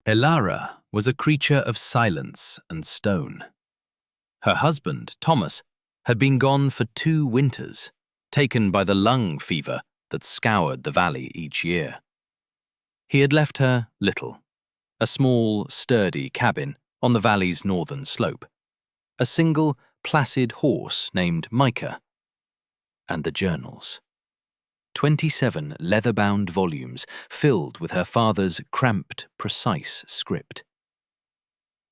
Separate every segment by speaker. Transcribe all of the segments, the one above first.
Speaker 1: Elara was a creature of silence and stone. Her husband, Thomas, had been gone for 2 winters, taken by the lung fever that scoured the valley each year. He had left her little, a small, sturdy cabin on the valley's northern slope, a single, placid horse named Micah, and the journals. 27 leather-bound volumes filled with her father's cramped, precise script.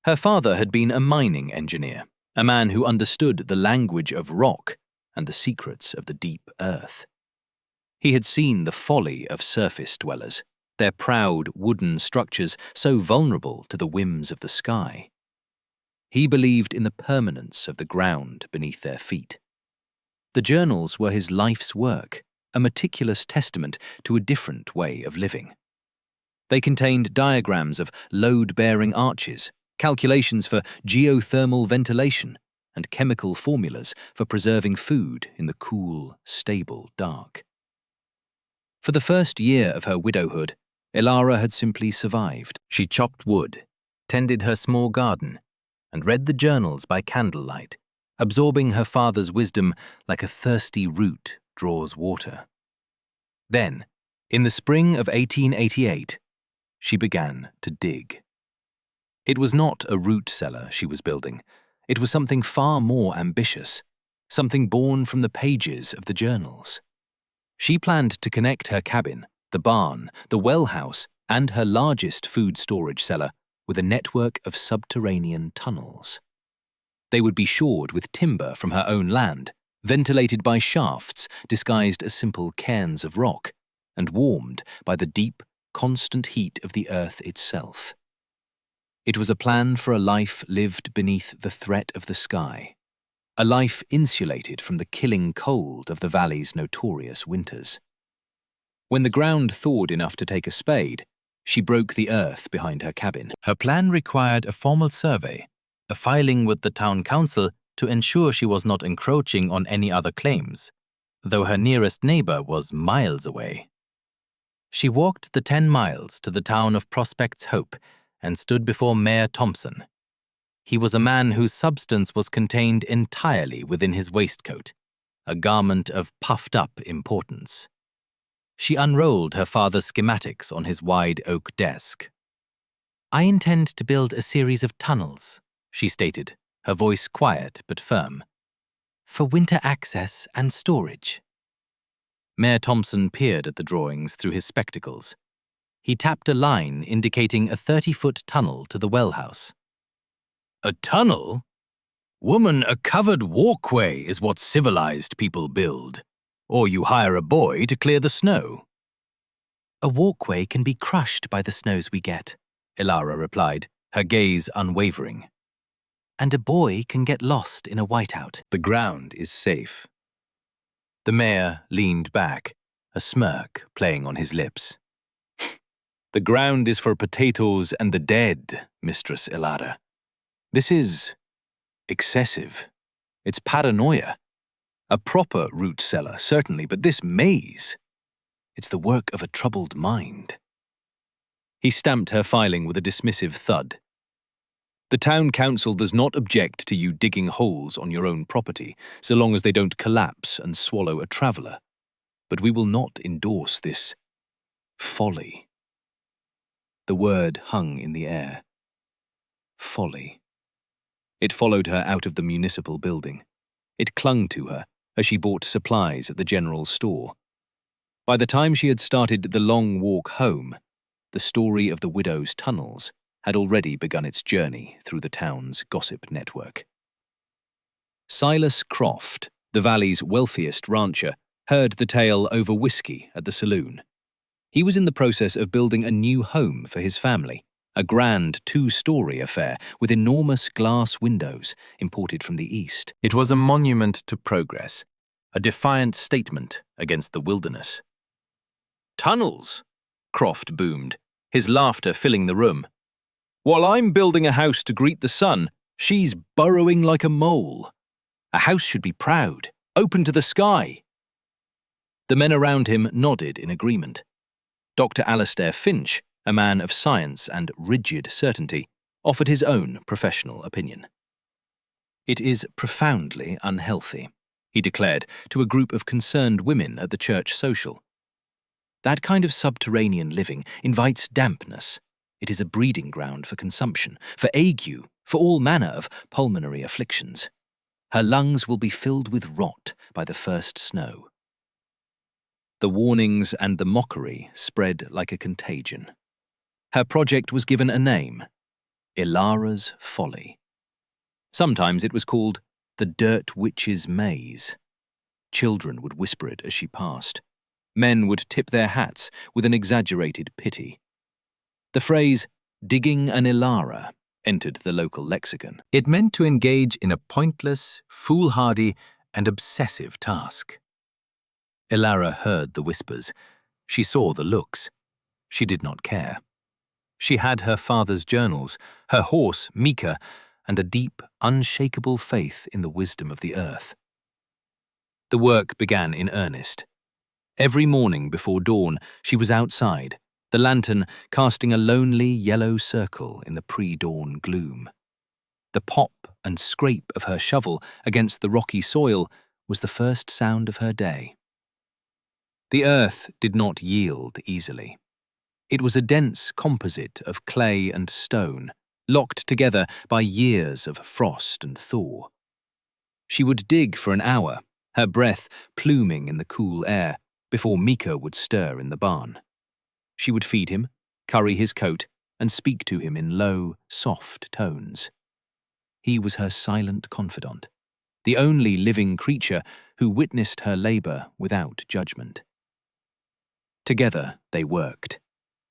Speaker 1: Her father had been a mining engineer, a man who understood the language of rock and the secrets of the deep earth. He had seen the folly of surface dwellers, their proud wooden structures so vulnerable to the whims of the sky. He believed in the permanence of the ground beneath their feet. The journals were his life's work, a meticulous testament to a different way of living. They contained diagrams of load-bearing arches, calculations for geothermal ventilation, and chemical formulas for preserving food in the cool, stable dark. For the first year of her widowhood, Elara had simply survived. She chopped wood, tended her small garden, and read the journals by candlelight, absorbing her father's wisdom like a thirsty root draws water. Then, in the spring of 1888, she began to dig. It was not a root cellar she was building. It was something far more ambitious, something born from the pages of the journals. She planned to connect her cabin, the barn, the well house, and her largest food storage cellar with a network of subterranean tunnels. They would be shored with timber from her own land, ventilated by shafts disguised as simple cairns of rock, and warmed by the deep, constant heat of the earth itself. It was a plan for a life lived beneath the threat of the sky, a life insulated from the killing cold of the valley's notorious winters. When the ground thawed enough to take a spade, she broke the earth behind her cabin. Her plan required a formal survey, a filing with the town council to ensure she was not encroaching on any other claims, though her nearest neighbor was miles away. She walked the 10 miles to the town of Prospect's Hope and stood before Mayor Thompson. He was a man whose substance was contained entirely within his waistcoat, a garment of puffed-up importance. She unrolled her father's schematics on his wide oak desk. "I intend to build a series of tunnels," she stated, her voice quiet but firm, "for winter access and storage." Mayor Thompson peered at the drawings through his spectacles. He tapped a line indicating a 30-foot tunnel to the well house. "A tunnel? Woman, a covered walkway is what civilized people build. Or you hire a boy to clear the snow." "A walkway can be crushed by the snows we get," Elara replied, her gaze unwavering. "And a boy can get lost in a whiteout." "The ground is safe." The mayor leaned back, a smirk playing on his lips. "The ground is for potatoes and the dead, Mistress Elara. This is excessive. It's paranoia. A proper root cellar, certainly, but this maze, it's the work of a troubled mind." He stamped her filing with a dismissive thud. "The town council does not object to you digging holes on your own property, so long as they don't collapse and swallow a traveller. But we will not endorse this folly." The word hung in the air. Folly. It followed her out of the municipal building. It clung to her as she bought supplies at the general store. By the time she had started the long walk home, the story of the widow's tunnels had already begun its journey through the town's gossip network. Silas Croft, the valley's wealthiest rancher, heard the tale over whiskey at the saloon. He was in the process of building a new home for his family, a grand 2-story affair with enormous glass windows imported from the east. It was a monument to progress, a defiant statement against the wilderness. "Tunnels?" Croft boomed, his laughter filling the room. "While I'm building a house to greet the sun, she's burrowing like a mole. A house should be proud, open to the sky." The men around him nodded in agreement. Dr. Alastair Finch, a man of science and rigid certainty, offered his own professional opinion. "It is profoundly unhealthy," he declared to a group of concerned women at the church social. "That kind of subterranean living invites dampness. It is a breeding ground for consumption, for ague, for all manner of pulmonary afflictions. Her lungs will be filled with rot by the first snow." The warnings and the mockery spread like a contagion. Her project was given a name: Elara's Folly. Sometimes it was called the Dirt Witch's Maze. Children would whisper it as she passed. Men would tip their hats with an exaggerated pity. The phrase, "digging an Elara," entered the local lexicon. It meant to engage in a pointless, foolhardy, and obsessive task. Elara heard the whispers. She saw the looks. She did not care. She had her father's journals, her horse, Mika, and a deep, unshakable faith in the wisdom of the earth. The work began in earnest. Every morning before dawn, she was outside, the lantern casting a lonely yellow circle in the pre-dawn gloom. The pop and scrape of her shovel against the rocky soil was the first sound of her day. The earth did not yield easily. It was a dense composite of clay and stone, locked together by years of frost and thaw. She would dig for an hour, her breath pluming in the cool air, before Mika would stir in the barn. She would feed him, curry his coat, and speak to him in low, soft tones. He was her silent confidant, the only living creature who witnessed her labor without judgment. Together they worked.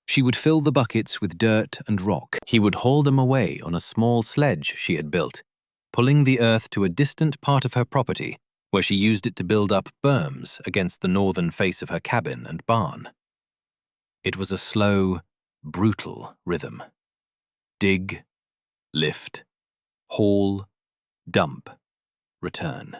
Speaker 1: She would fill the buckets with dirt and rock. He would haul them away on a small sledge she had built, pulling the earth to a distant part of her property, where she used it to build up berms against the northern face of her cabin and barn. It was a slow, brutal rhythm. Dig, lift, haul, dump, return.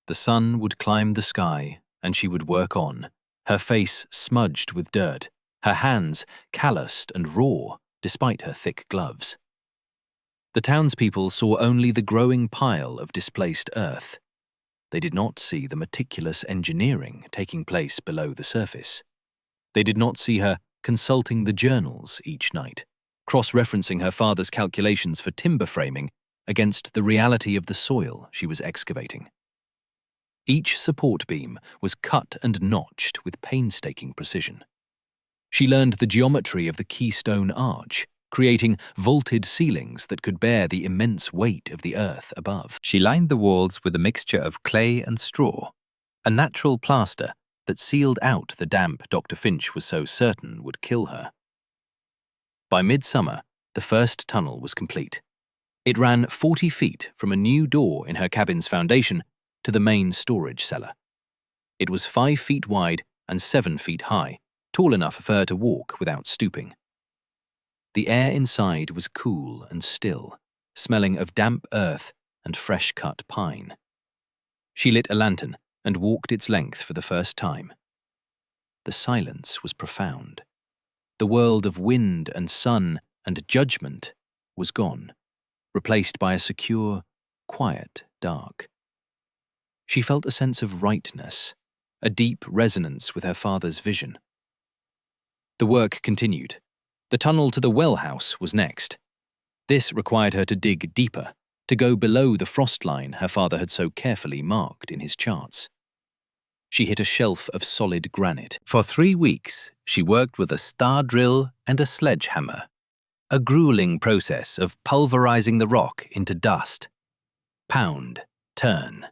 Speaker 1: The sun would climb the sky, and she would work on, her face smudged with dirt, her hands calloused and raw despite her thick gloves. The townspeople saw only the growing pile of displaced earth. They did not see the meticulous engineering taking place below the surface. They did not see her consulting the journals each night, cross-referencing her father's calculations for timber framing against the reality of the soil she was excavating. Each support beam was cut and notched with painstaking precision. She learned the geometry of the keystone arch, creating vaulted ceilings that could bear the immense weight of the earth above. She lined the walls with a mixture of clay and straw, a natural plaster that sealed out the damp Dr. Finch was so certain would kill her. By midsummer, the first tunnel was complete. It ran 40 feet from a new door in her cabin's foundation to the main storage cellar. It was 5 feet wide and 7 feet high, tall enough for her to walk without stooping. The air inside was cool and still, smelling of damp earth and fresh-cut pine. She lit a lantern and walked its length for the first time. The silence was profound. The world of wind and sun and judgment was gone, replaced by a secure, quiet dark. She felt a sense of rightness, a deep resonance with her father's vision. The work continued. The tunnel to the well house was next. This required her to dig deeper, to go below the frost line her father had so carefully marked in his charts. She hit a shelf of solid granite. For 3 weeks, she worked with a star drill and a sledgehammer, a grueling process of pulverizing the rock into dust. Pound, turn,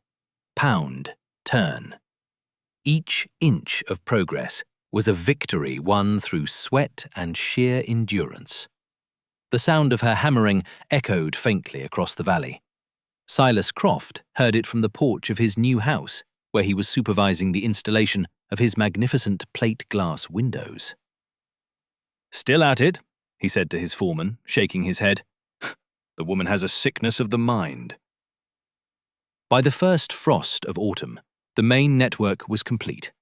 Speaker 1: pound, turn. Each inch of progress was a victory won through sweat and sheer endurance. The sound of her hammering echoed faintly across the valley. Silas Croft heard it from the porch of his new house, where he was supervising the installation of his magnificent plate-glass windows. "Still at it," he said to his foreman, shaking his head. "The woman has a sickness of the mind." By the first frost of autumn, the main network was complete.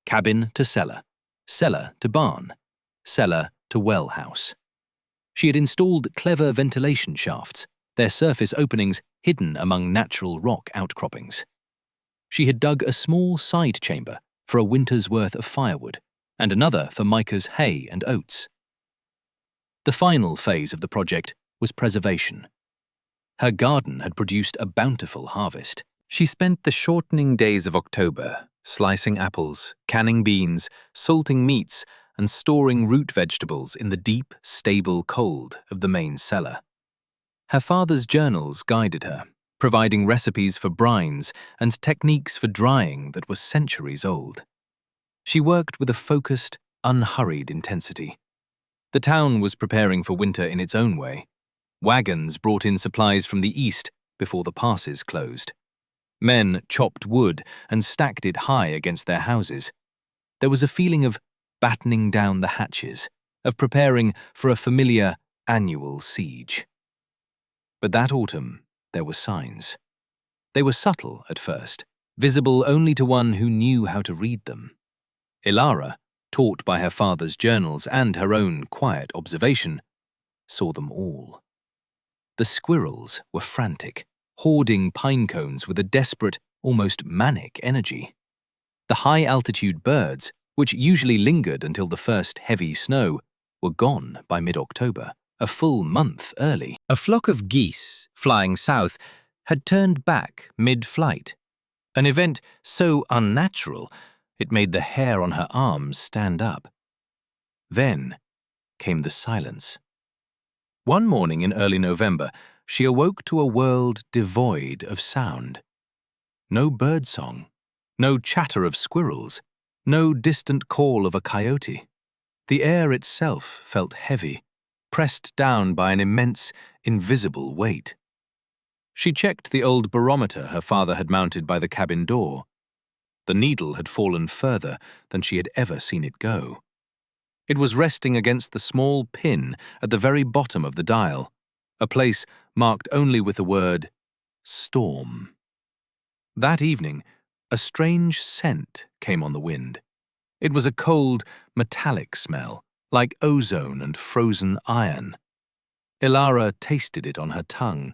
Speaker 1: Cabin to cellar, cellar to barn, cellar to well house. She had installed clever ventilation shafts, their surface openings hidden among natural rock outcroppings. She had dug a small side chamber for a winter's worth of firewood, and another for Micah's hay and oats. The final phase of the project was preservation. Her garden had produced a bountiful harvest. She spent the shortening days of October slicing apples, canning beans, salting meats, and storing root vegetables in the deep, stable cold of the main cellar. Her father's journals guided her, providing recipes for brines and techniques for drying that were centuries old. She worked with a focused, unhurried intensity. The town was preparing for winter in its own way. Wagons brought in supplies from the east before the passes closed. Men chopped wood and stacked it high against their houses. There was a feeling of battening down the hatches, of preparing for a familiar annual siege. But that autumn, there were signs. They were subtle at first, visible only to one who knew how to read them. Elara, taught by her father's journals and her own quiet observation, saw them all. The squirrels were frantic, hoarding pine cones with a desperate, almost manic energy. The high-altitude birds, which usually lingered until the first heavy snow, were gone by mid-October, a full month early. A flock of geese, flying south, had turned back mid-flight, an event so unnatural it made the hair on her arms stand up. Then came the silence. One morning in early November, she awoke to a world devoid of sound. No birdsong, no chatter of squirrels, no distant call of a coyote. The air itself felt heavy, pressed down by an immense, invisible weight. She checked the old barometer her father had mounted by the cabin door. The needle had fallen further than she had ever seen it go. It was resting against the small pin at the very bottom of the dial, a place marked only with the word storm. That evening, a strange scent came on the wind. It was a cold, metallic smell, like ozone and frozen iron. Elara tasted it on her tongue.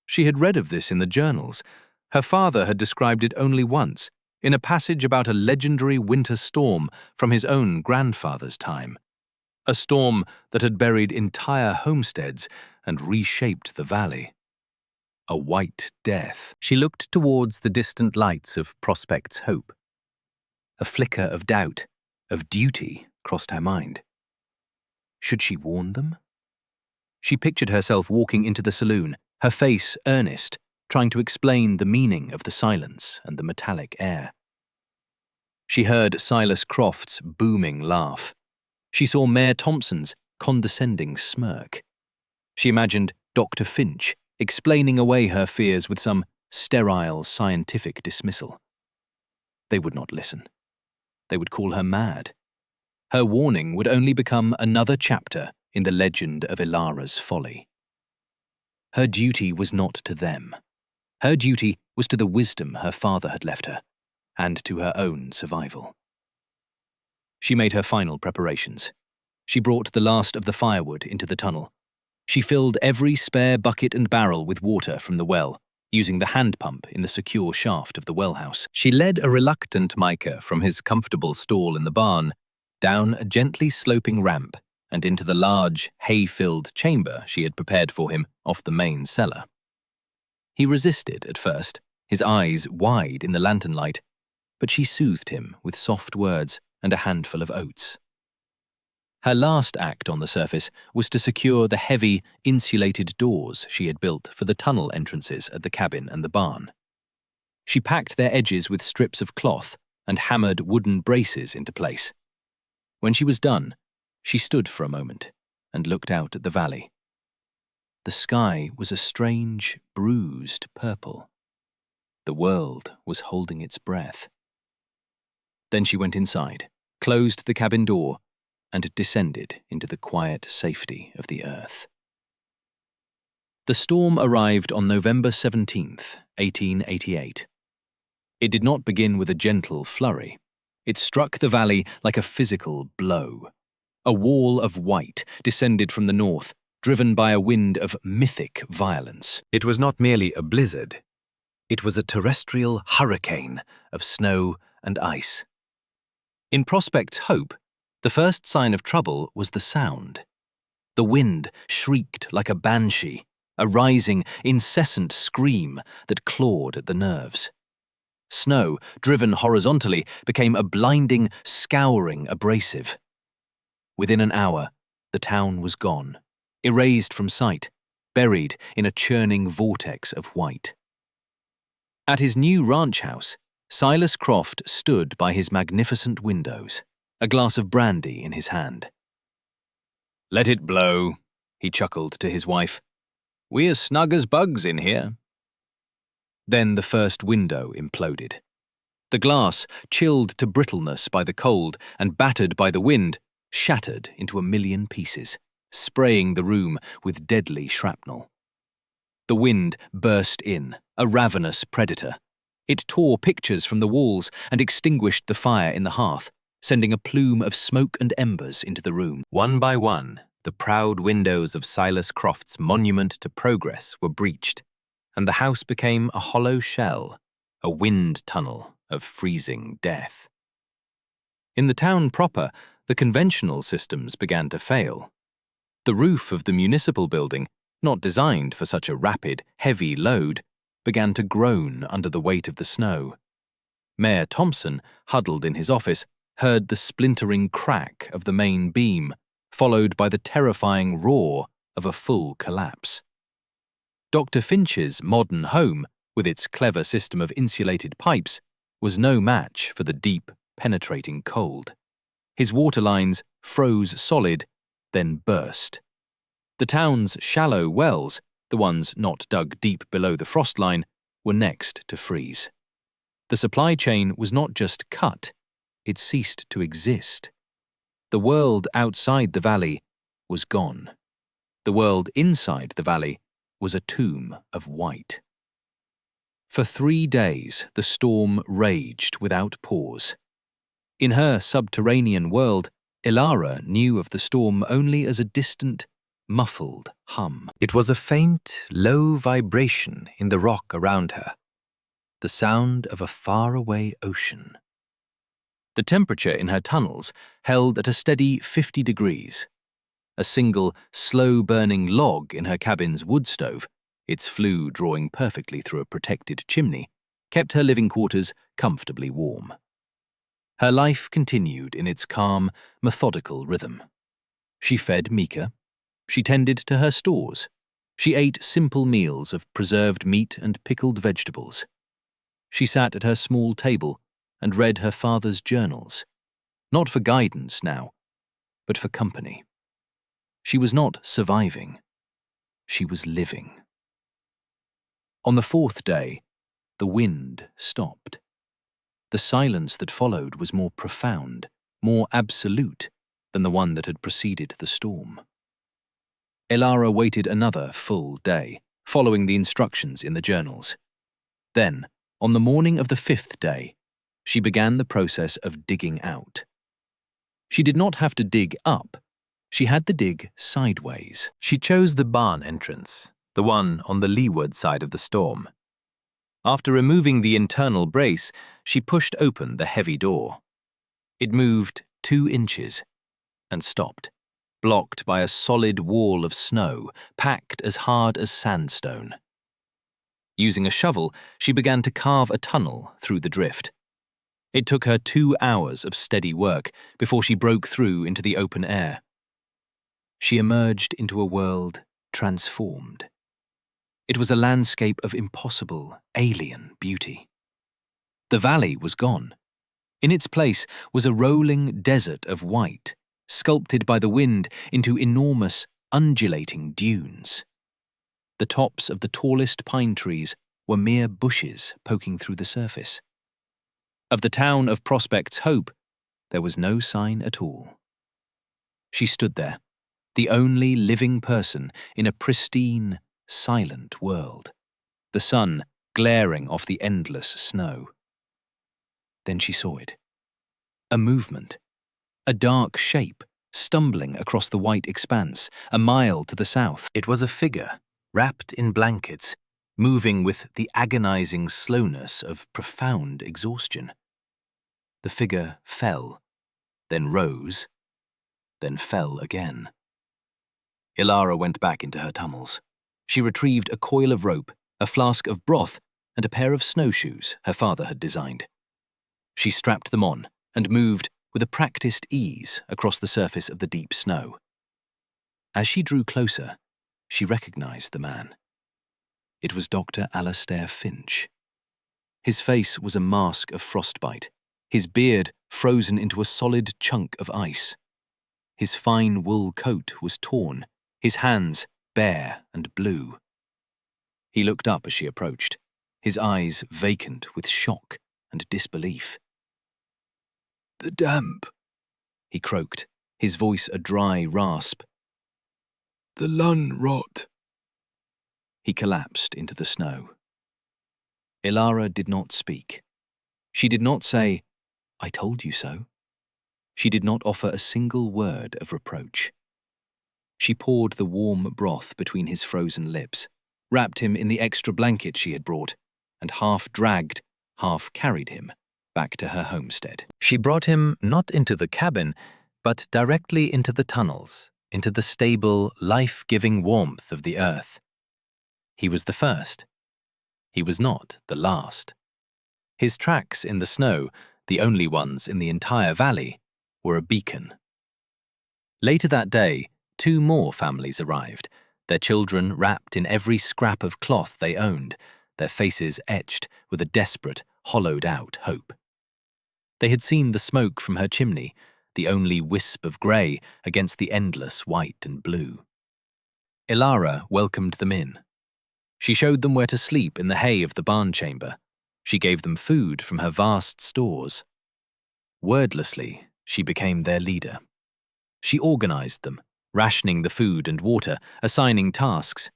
Speaker 1: She had read of this in the journals. Her father had described it only once, in a passage about a legendary winter storm from his own grandfather's time. A storm that had buried entire homesteads and reshaped the valley. A white death. She looked towards the distant lights of Prospect's Hope. A flicker of doubt, of duty, crossed her mind. Should she warn them? She pictured herself walking into the saloon, her face earnest, trying to explain the meaning of the silence and the metallic air. She heard Silas Croft's booming laugh. She saw Mayor Thompson's condescending smirk. She imagined Dr. Finch explaining away her fears with some sterile scientific dismissal. They would not listen. They would call her mad. Her warning would only become another chapter in the legend of Elara's folly. Her duty was not to them. Her duty was to the wisdom her father had left her, and to her own survival. She made her final preparations. She brought the last of the firewood into the tunnel. She filled every spare bucket and barrel with water from the well, using the hand pump in the secure shaft of the well house. She led a reluctant Micah from his comfortable stall in the barn, down a gently sloping ramp, and into the large, hay-filled chamber she had prepared for him off the main cellar. He resisted at first, his eyes wide in the lantern light, but she soothed him with soft words and a handful of oats. Her last act on the surface was to secure the heavy, insulated doors she had built for the tunnel entrances at the cabin and the barn. She packed their edges with strips of cloth and hammered wooden braces into place. When she was done, she stood for a moment and looked out at the valley. The sky was a strange, bruised purple. The world was holding its breath. Then she went inside, closed the cabin door, and descended into the quiet safety of the earth. The storm arrived on November 17th, 1888. It did not begin with a gentle flurry. It struck the valley like a physical blow. A wall of white descended from the north, driven by a wind of mythic violence. It was not merely a blizzard. It was a terrestrial hurricane of snow and ice. In Prospect's Hope, the first sign of trouble was the sound. The wind shrieked like a banshee, a rising, incessant scream that clawed at the nerves. Snow, driven horizontally, became a blinding, scouring abrasive. Within an hour, the town was gone, erased from sight, buried in a churning vortex of white. At his new ranch house, Silas Croft stood by his magnificent windows, a glass of brandy in his hand. "Let it blow," he chuckled to his wife. "We as snug as bugs in here." Then the first window imploded. The glass, chilled to brittleness by the cold and battered by the wind, shattered into a million pieces, spraying the room with deadly shrapnel. The wind burst in, a ravenous predator. It tore pictures from the walls and extinguished the fire in the hearth, sending a plume of smoke and embers into the room. One by one, the proud windows of Silas Croft's monument to progress were breached, and the house became a hollow shell, a wind tunnel of freezing death. In the town proper, the conventional systems began to fail. The roof of the municipal building, not designed for such a rapid, heavy load, began to groan under the weight of the snow. Mayor Thompson, huddled in his office, heard the splintering crack of the main beam, followed by the terrifying roar of a full collapse. Dr. Finch's modern home, with its clever system of insulated pipes, was no match for the deep, penetrating cold. His water lines froze solid, then burst. The town's shallow wells, the ones not dug deep below the frost line, were next to freeze. The supply chain was not just cut, it ceased to exist. The world outside the valley was gone. The world inside the valley was a tomb of white. For 3 days, the storm raged without pause. In her subterranean world, Elara knew of the storm only as a distant, muffled hum. It was a faint, low vibration in the rock around her, the sound of a faraway ocean. The temperature in her tunnels held at a steady 50 degrees. A single, slow-burning log in her cabin's wood stove, its flue drawing perfectly through a protected chimney, kept her living quarters comfortably warm. Her life continued in its calm, methodical rhythm. She fed Mika. She tended to her stores. She ate simple meals of preserved meat and pickled vegetables. She sat at her small table and read her father's journals, not for guidance now, but for company. She was not surviving. She was living. On the 4th day, the wind stopped. The silence that followed was more profound, more absolute than the one that had preceded the storm. Elara waited another full day, following the instructions in the journals. Then, on the morning of the 5th day, she began the process of digging out. She did not have to dig up. She had to dig sideways. She chose the barn entrance, the one on the leeward side of the storm. After removing the internal brace, she pushed open the heavy door. It moved 2 inches and stopped, blocked by a solid wall of snow, packed as hard as sandstone. Using a shovel, she began to carve a tunnel through the drift. It took her 2 hours of steady work before she broke through into the open air. She emerged into a world transformed. It was a landscape of impossible, alien beauty. The valley was gone. In its place was a rolling desert of white, sculpted by the wind into enormous, undulating dunes. The tops of the tallest pine trees were mere bushes poking through the surface. Of the town of Prospect's Hope, there was no sign at all. She stood there, the only living person in a pristine, silent world, the sun glaring off the endless snow. Then she saw it. A movement, a dark shape stumbling across the white expanse, a mile to the south. It was a figure, wrapped in blankets, moving with the agonizing slowness of profound exhaustion. The figure fell, then rose, then fell again. Elara went back into her tunnels. She retrieved a coil of rope, a flask of broth, and a pair of snowshoes her father had designed. She strapped them on and moved with a practiced ease across the surface of the deep snow. As she drew closer, she recognized the man. It was Dr. Alastair Finch. His face was a mask of frostbite, his beard frozen into a solid chunk of ice. His fine wool coat was torn, his hands bare and blue. He looked up as she approached, his eyes vacant with shock and disbelief. "The damp," he croaked, his voice a dry rasp. "The lun rot." He collapsed into the snow. Elara did not speak. She did not say, "I told you so." She did not offer a single word of reproach. She poured the warm broth between his frozen lips, wrapped him in the extra blanket she had brought, and half dragged, half carried him back to her homestead. She brought him not into the cabin, but directly into the tunnels, into the stable, life-giving warmth of the earth. He was the first. He was not the last. His tracks in the snow, the only ones in the entire valley, were a beacon. Later that day, 2 more families arrived, their children wrapped in every scrap of cloth they owned, their faces etched with a desperate, hollowed-out hope. They had seen the smoke from her chimney, the only wisp of grey against the endless white and blue. Elara welcomed them in. She showed them where to sleep in the hay of the barn chamber. She gave them food from her vast stores. Wordlessly, she became their leader. She organized them, rationing the food and water, assigning tasks.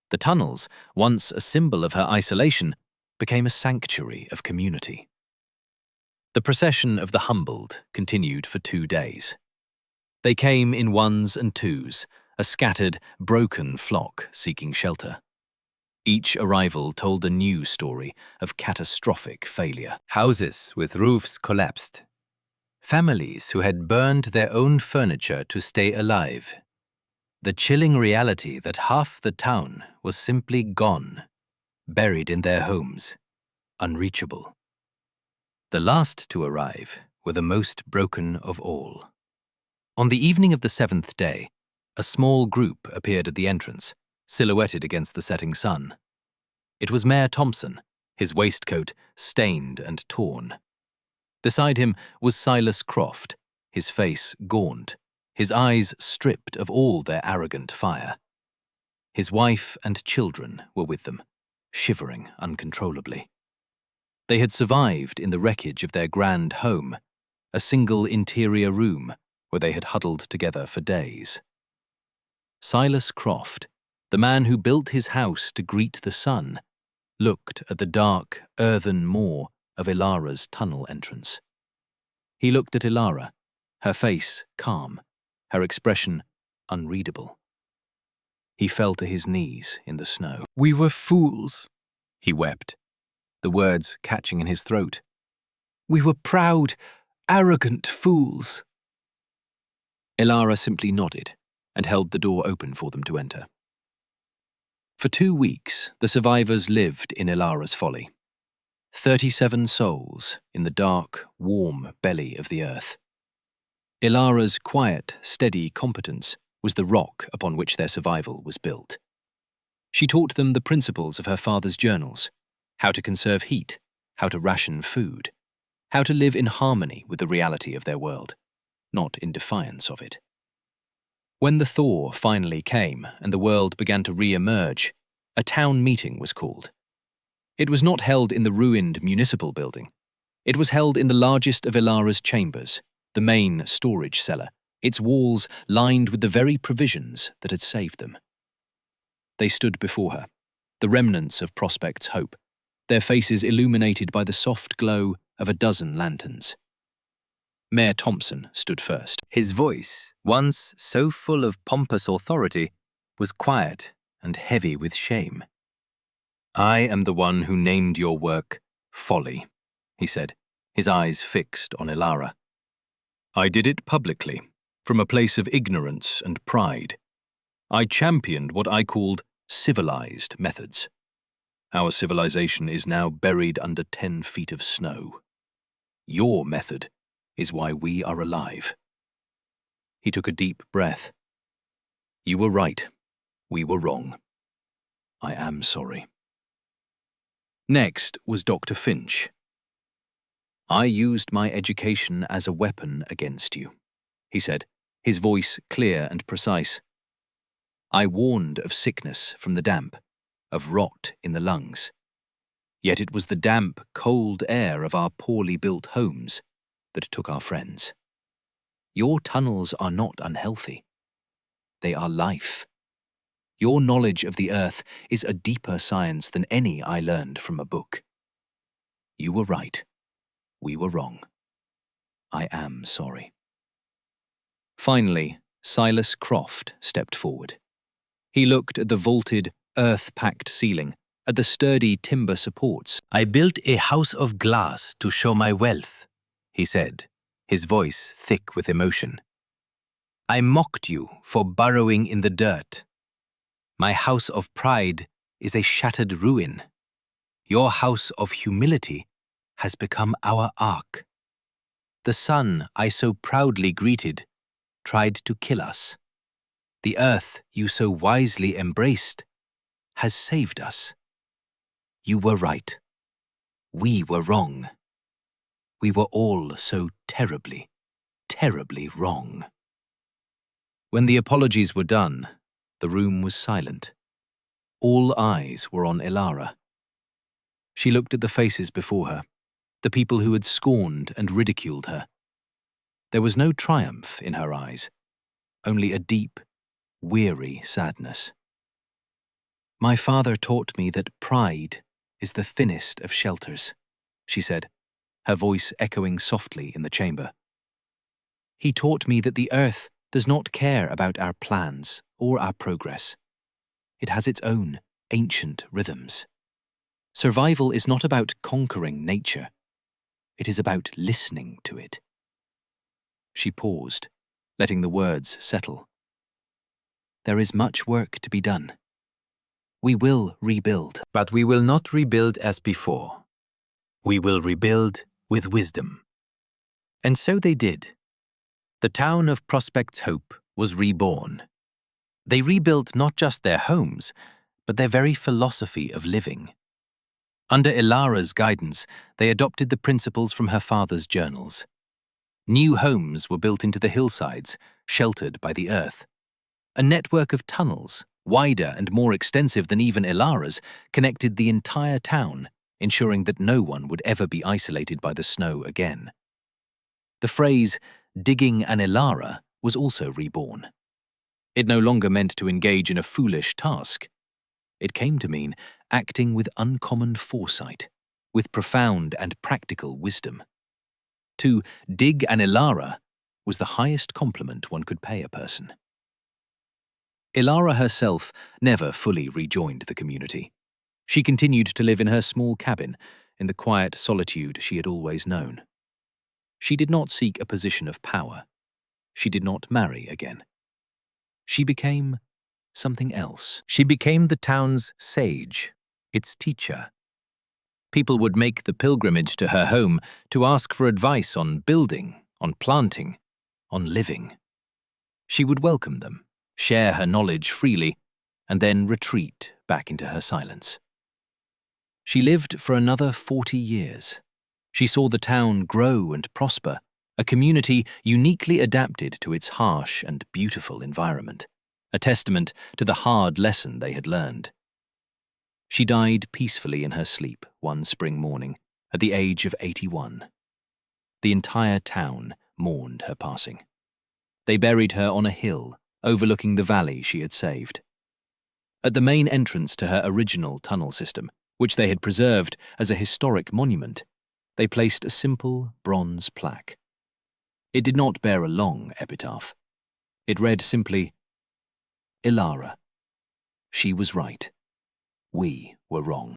Speaker 1: The tunnels, once a symbol of her isolation, became a sanctuary of community. The procession of the humbled continued for 2 days. They came in ones and twos, a scattered, broken flock seeking shelter. Each arrival told a new story of catastrophic failure. Houses with roofs collapsed. Families who had burned their own furniture to stay alive. The chilling reality that half the town was simply gone, buried in their homes, unreachable. The last to arrive were the most broken of all. On the evening of the 7th day, a small group appeared at the entrance, silhouetted against the setting sun. It was Mayor Thompson, his waistcoat stained and torn. Beside him was Silas Croft, his face gaunt, his eyes stripped of all their arrogant fire. His wife and children were with them, shivering uncontrollably. They had survived in the wreckage of their grand home, a single interior room where they had huddled together for days. Silas Croft, the man who built his house to greet the sun, looked at the dark, earthen moor of Elara's tunnel entrance. He looked at Elara, her face calm, her expression unreadable. He fell to his knees in the snow. "We were fools," he wept, the words catching in his throat. "We were proud, arrogant fools." Elara simply nodded and held the door open for them to enter. For 2 weeks, the survivors lived in Elara's Folly. 37 souls in the dark, warm belly of the earth. Elara's quiet, steady competence was the rock upon which their survival was built. She taught them the principles of her father's journals, how to conserve heat, how to ration food, how to live in harmony with the reality of their world, not in defiance of it. When the thaw finally came and the world began to re-emerge, a town meeting was called. It was not held in the ruined municipal building. It was held in the largest of Elara's chambers, the main storage cellar, its walls lined with the very provisions that had saved them. They stood before her, the remnants of Prospect's hope, their faces illuminated by the soft glow of a dozen lanterns. Mayor Thompson stood first. His voice, once so full of pompous authority, was quiet and heavy with shame. "I am the one who named your work Folly," he said, his eyes fixed on Elara. "I did it publicly, from a place of ignorance and pride. I championed what I called civilized methods. Our civilization is now buried under 10 feet of snow. Your method is why we are alive." He took a deep breath. "You were right. We were wrong. I am sorry." Next was Dr. Finch. "I used my education as a weapon against you," he said, his voice clear and precise. "I warned of sickness from the damp, of rot in the lungs. Yet it was the damp, cold air of our poorly built homes that took our friends. Your tunnels are not unhealthy. They are life. Your knowledge of the earth is a deeper science than any I learned from a book. You were right. We were wrong. I am sorry." Finally, Silas Croft stepped forward. He looked at the vaulted, earth-packed ceiling, at the sturdy timber supports. "I built a house of glass to show my wealth," he said, his voice thick with emotion. "I mocked you for burrowing in the dirt. My house of pride is a shattered ruin. Your house of humility has become our ark. The sun I so proudly greeted tried to kill us. The earth you so wisely embraced has saved us. You were right. We were wrong. We were all so terribly, terribly wrong." When the apologies were done, the room was silent. All eyes were on Elara. She looked at the faces before her, the people who had scorned and ridiculed her. There was no triumph in her eyes, only a deep, weary sadness. "My father taught me that pride is the thinnest of shelters," she said, her voice echoing softly in the chamber. "He taught me that the earth does not care about our plans or our progress. It has its own ancient rhythms. Survival is not about conquering nature. It is about listening to it." She paused, letting the words settle. "There is much work to be done. We will rebuild, but we will not rebuild as before. We will rebuild with wisdom." And so they did. The town of Prospect's Hope was reborn. They rebuilt not just their homes, but their very philosophy of living. Under Elara's guidance, they adopted the principles from her father's journals. New homes were built into the hillsides, sheltered by the earth. A network of tunnels, wider and more extensive than even Elara's, connected the entire town, ensuring that no one would ever be isolated by the snow again. The phrase, "digging an Elara," was also reborn. It no longer meant to engage in a foolish task. It came to mean acting with uncommon foresight, with profound and practical wisdom. To dig an Elara was the highest compliment one could pay a person. Elara herself never fully rejoined the community. She continued to live in her small cabin, in the quiet solitude she had always known. She did not seek a position of power. She did not marry again. She became something else. She became the town's sage, its teacher. People would make the pilgrimage to her home to ask for advice on building, on planting, on living. She would welcome them, share her knowledge freely, and then retreat back into her silence. She lived for another 40 years. She saw the town grow and prosper, a community uniquely adapted to its harsh and beautiful environment, a testament to the hard lesson they had learned. She died peacefully in her sleep one spring morning, at the age of 81. The entire town mourned her passing. They buried her on a hill overlooking the valley she had saved. At the main entrance to her original tunnel system, which they had preserved as a historic monument, they placed a simple bronze plaque. It did not bear a long epitaph. It read simply, Elara. She was right. We were wrong.